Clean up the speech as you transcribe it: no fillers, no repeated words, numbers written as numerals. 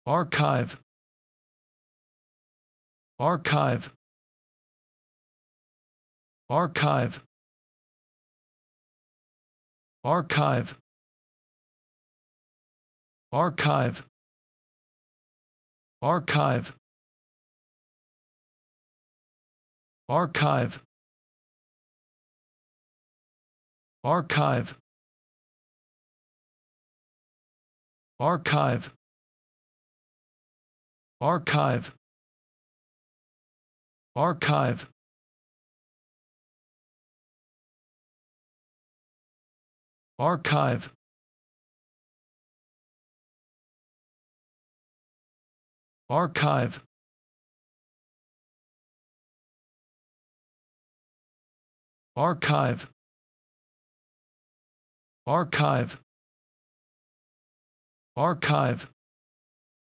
archive, archive, archive, archive, archive, archive, archive, archive, archive, archive, archive, archive, archive, archive, archive, archive,